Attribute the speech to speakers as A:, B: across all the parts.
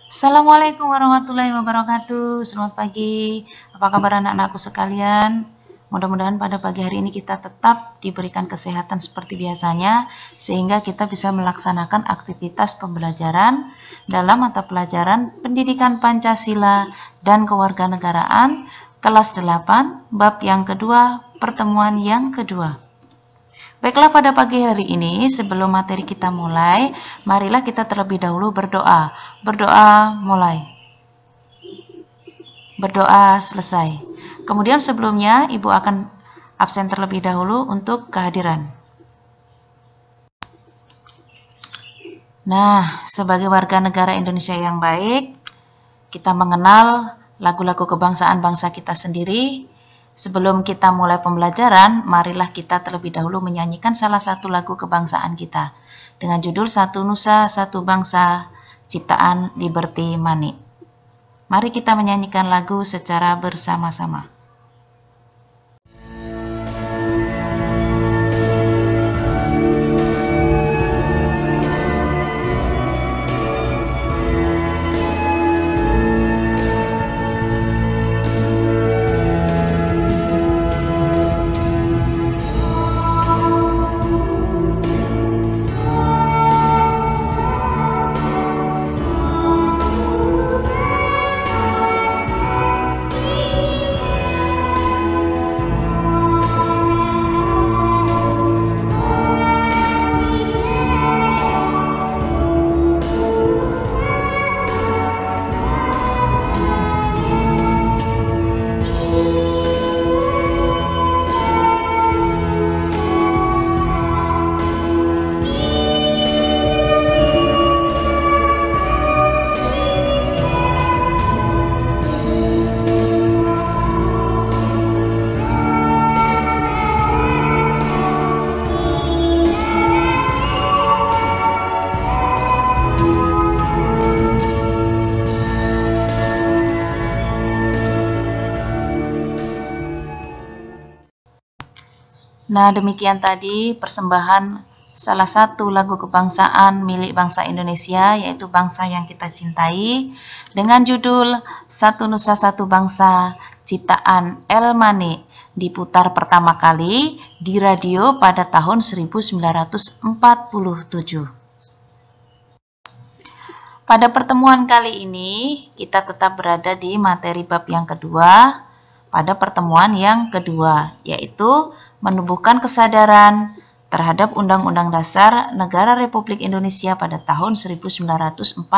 A: Assalamualaikum warahmatullahi wabarakatuh. Selamat pagi. Apa kabar anak-anakku sekalian? Mudah-mudahan pada pagi hari ini kita tetap diberikan kesehatan seperti biasanya, sehingga kita bisa melaksanakan aktivitas pembelajaran dalam mata pelajaran Pendidikan Pancasila dan Kewarganegaraan kelas 8, bab yang kedua, pertemuan yang kedua. Baiklah, pada pagi hari ini sebelum materi kita mulai, marilah kita terlebih dahulu berdoa. Berdoa mulai. Berdoa selesai. Kemudian sebelumnya Ibu akan absen terlebih dahulu untuk kehadiran. Nah, sebagai warga negara Indonesia yang baik, kita mengenal lagu-lagu kebangsaan bangsa kita sendiri. Sebelum kita mulai pembelajaran, marilah kita terlebih dahulu menyanyikan salah satu lagu kebangsaan kita dengan judul Satu Nusa, Satu Bangsa, ciptaan Liberty Money. Mari kita menyanyikan lagu secara bersama-sama. Nah, demikian tadi persembahan salah satu lagu kebangsaan milik bangsa Indonesia, yaitu bangsa yang kita cintai, dengan judul Satu Nusa Satu Bangsa, ciptaan Elmane, diputar pertama kali di radio pada tahun 1947. Pada pertemuan kali ini, kita tetap berada di materi bab yang kedua, pada pertemuan yang kedua, yaitu menumbuhkan kesadaran terhadap Undang-Undang Dasar Negara Republik Indonesia pada tahun 1945.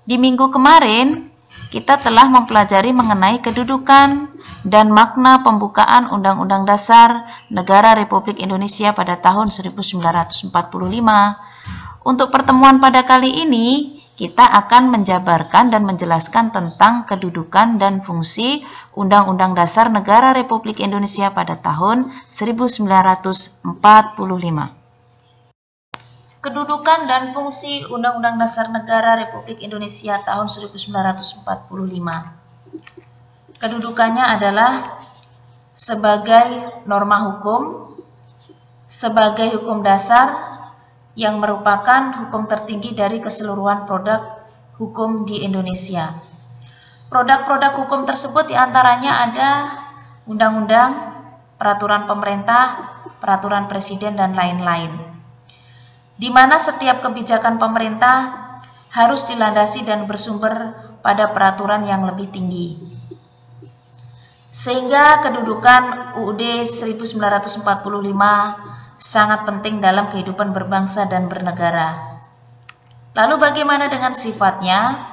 A: Di minggu kemarin, kita telah mempelajari mengenai kedudukan dan makna pembukaan Undang-Undang Dasar Negara Republik Indonesia pada tahun 1945. Untuk pertemuan pada kali ini, kita akan menjabarkan dan menjelaskan tentang kedudukan dan fungsi Undang-Undang Dasar Negara Republik Indonesia pada tahun 1945. Kedudukan dan fungsi Undang-Undang Dasar Negara Republik Indonesia tahun 1945. Kedudukannya adalah sebagai norma hukum, sebagai hukum dasar yang merupakan hukum tertinggi dari keseluruhan produk hukum di Indonesia. Produk-produk hukum tersebut diantaranya ada undang-undang, peraturan pemerintah, peraturan presiden, dan lain-lain. Di mana setiap kebijakan pemerintah harus dilandasi dan bersumber pada peraturan yang lebih tinggi. Sehingga kedudukan UUD 1945 sangat penting dalam kehidupan berbangsa dan bernegara. Lalu bagaimana dengan sifatnya?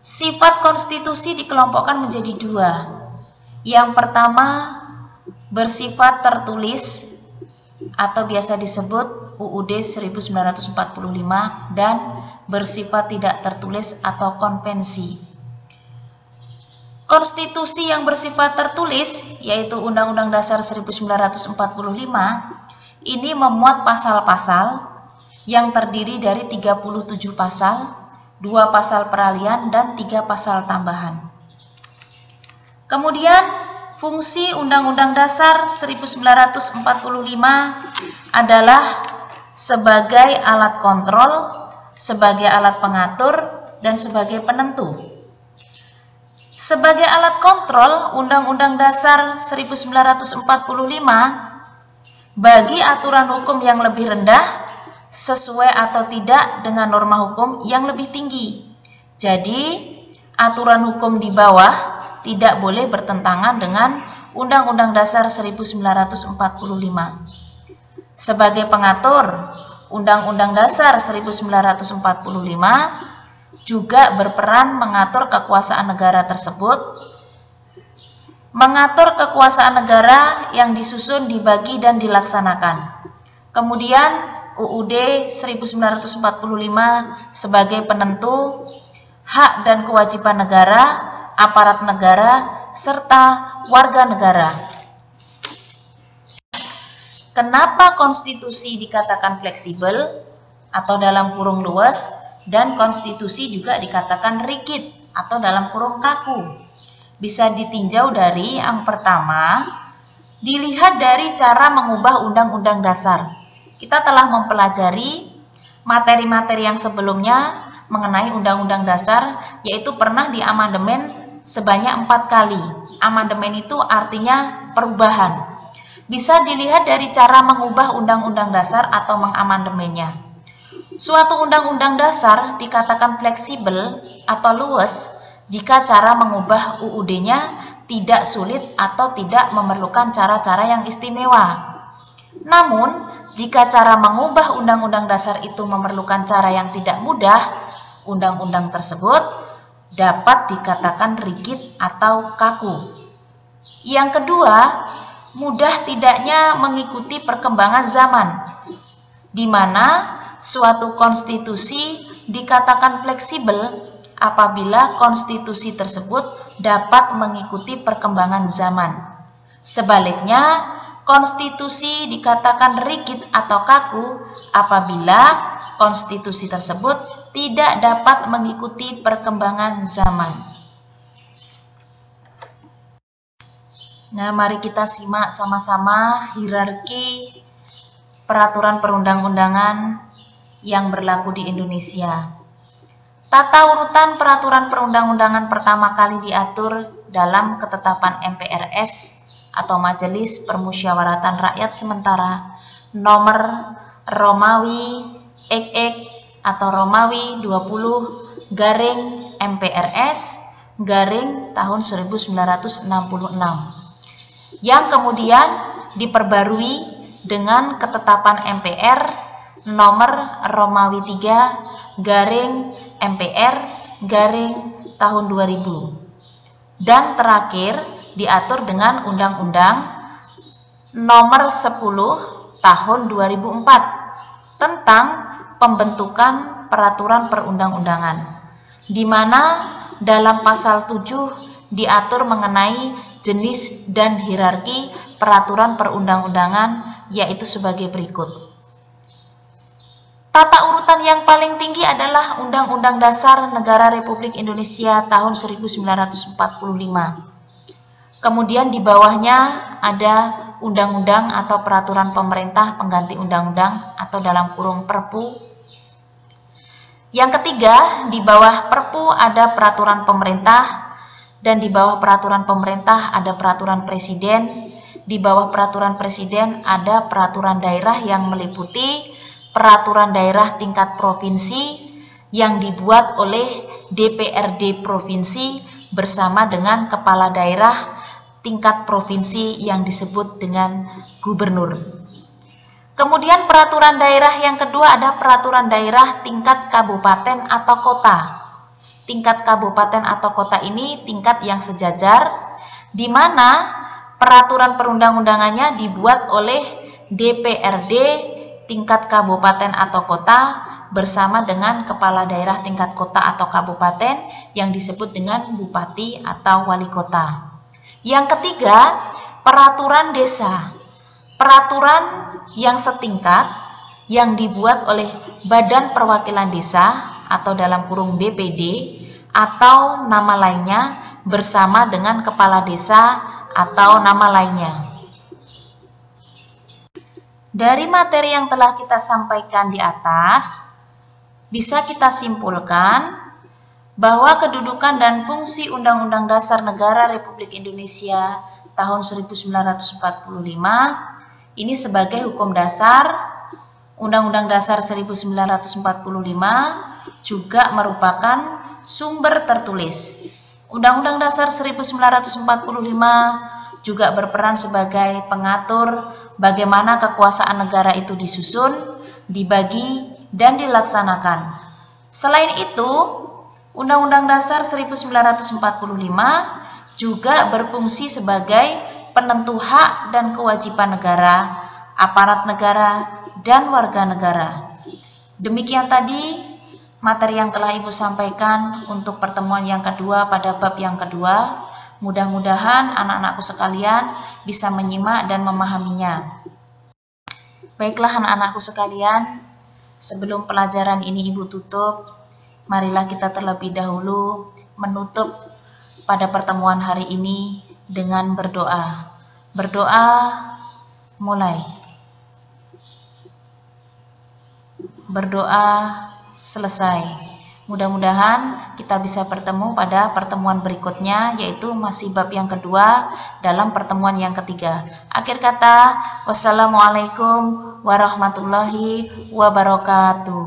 A: Sifat konstitusi dikelompokkan menjadi dua. Yang pertama, bersifat tertulis atau biasa disebut UUD 1945, dan bersifat tidak tertulis atau konvensi. Konstitusi yang bersifat tertulis, yaitu Undang-Undang Dasar 1945, ini memuat pasal-pasal yang terdiri dari 37 pasal, 2 pasal peralihan, dan 3 pasal tambahan. Kemudian, fungsi Undang-Undang Dasar 1945 adalah sebagai alat kontrol sebagai alat pengatur dan sebagai penentu. Sebagai alat kontrol, Undang-Undang Dasar 1945 bagi aturan hukum yang lebih rendah sesuai atau tidak dengan norma hukum yang lebih tinggi. Jadi, aturan hukum di bawah tidak boleh bertentangan dengan Undang-Undang Dasar 1945. Sebagai pengatur, Undang-Undang Dasar 1945 juga berperan mengatur kekuasaan negara tersebut, mengatur kekuasaan negara yang disusun, dibagi, dan dilaksanakan. Kemudian UUD 1945 sebagai penentu hak dan kewajiban negara, aparat negara, serta warga negara. Kenapa konstitusi dikatakan fleksibel atau dalam kurung luas dan konstitusi juga dikatakan rigid atau dalam kurung kaku? Bisa ditinjau dari yang pertama, dilihat dari cara mengubah undang-undang dasar. Kita telah mempelajari materi-materi yang sebelumnya mengenai undang-undang dasar, yaitu pernah diamandemen sebanyak 4 kali. Amandemen itu artinya perubahan. Bisa dilihat dari cara mengubah undang-undang dasar atau mengamandemennya. Suatu undang-undang dasar dikatakan fleksibel atau luas jika cara mengubah UUD-nya tidak sulit atau tidak memerlukan cara-cara yang istimewa. Namun, jika cara mengubah undang-undang dasar itu memerlukan cara yang tidak mudah, undang-undang tersebut dapat dikatakan rigid atau kaku. Yang kedua, mudah tidaknya mengikuti perkembangan zaman, di mana suatu konstitusi dikatakan fleksibel apabila konstitusi tersebut dapat mengikuti perkembangan zaman. Sebaliknya, konstitusi dikatakan rigid atau kaku apabila konstitusi tersebut tidak dapat mengikuti perkembangan zaman. Nah, mari kita simak sama-sama hierarki peraturan perundang-undangan yang berlaku di Indonesia. Tata urutan peraturan perundang-undangan pertama kali diatur dalam ketetapan MPRS atau Majelis Permusyawaratan Rakyat Sementara nomor Romawi XX atau Romawi 20 garing MPRS garing tahun 1966 yang kemudian diperbarui dengan ketetapan MPR nomor Romawi 3 garing MPR garing tahun 2000 dan terakhir diatur dengan Undang-Undang nomor 10 tahun 2004 tentang pembentukan peraturan perundang-undangan, di mana dalam pasal 7 diatur mengenai jenis dan hierarki peraturan perundang-undangan, yaitu sebagai berikut. Tata urutan yang paling tinggi adalah Undang-Undang Dasar Negara Republik Indonesia tahun 1945. Kemudian di bawahnya ada undang-undang atau peraturan pemerintah pengganti undang-undang atau dalam kurung Perpu. Yang ketiga, di bawah Perpu ada peraturan pemerintah, dan di bawah peraturan pemerintah ada peraturan presiden. Di bawah peraturan presiden ada peraturan daerah yang meliputi peraturan daerah tingkat provinsi yang dibuat oleh DPRD provinsi bersama dengan kepala daerah tingkat provinsi yang disebut dengan gubernur. Kemudian peraturan daerah yang kedua ada peraturan daerah tingkat kabupaten atau kota. Tingkat kabupaten atau kota ini tingkat yang sejajar, di mana peraturan perundang-undangannya dibuat oleh DPRD tingkat kabupaten atau kota bersama dengan kepala daerah tingkat kota atau kabupaten yang disebut dengan bupati atau wali kota. Yang ketiga, peraturan desa. Peraturan yang setingkat yang dibuat oleh Badan Perwakilan Desa atau dalam kurung BPD atau nama lainnya bersama dengan kepala desa atau nama lainnya. Dari materi yang telah kita sampaikan di atas, bisa kita simpulkan bahwa kedudukan dan fungsi Undang-Undang Dasar Negara Republik Indonesia tahun 1945 ini sebagai hukum dasar. Undang-Undang Dasar 1945 juga merupakan sumber tertulis. Undang-Undang Dasar 1945 juga berperan sebagai pengatur bagaimana kekuasaan negara itu disusun, dibagi, dan dilaksanakan. Selain itu, Undang-Undang Dasar 1945 juga berfungsi sebagai penentu hak dan kewajiban negara, aparat negara, dan warga negara. Demikian tadi materi yang telah Ibu sampaikan untuk pertemuan yang kedua pada bab yang kedua. Mudah-mudahan anak-anakku sekalian bisa menyimak dan memahaminya. Baiklah anak-anakku sekalian, sebelum pelajaran ini Ibu tutup, marilah kita terlebih dahulu menutup pada pertemuan hari ini dengan berdoa. Berdoa mulai. Berdoa selesai. Mudah-mudahan kita bisa bertemu pada pertemuan berikutnya, yaitu masih bab yang kedua dalam pertemuan yang ketiga. Akhir kata, wassalamualaikum warahmatullahi wabarakatuh.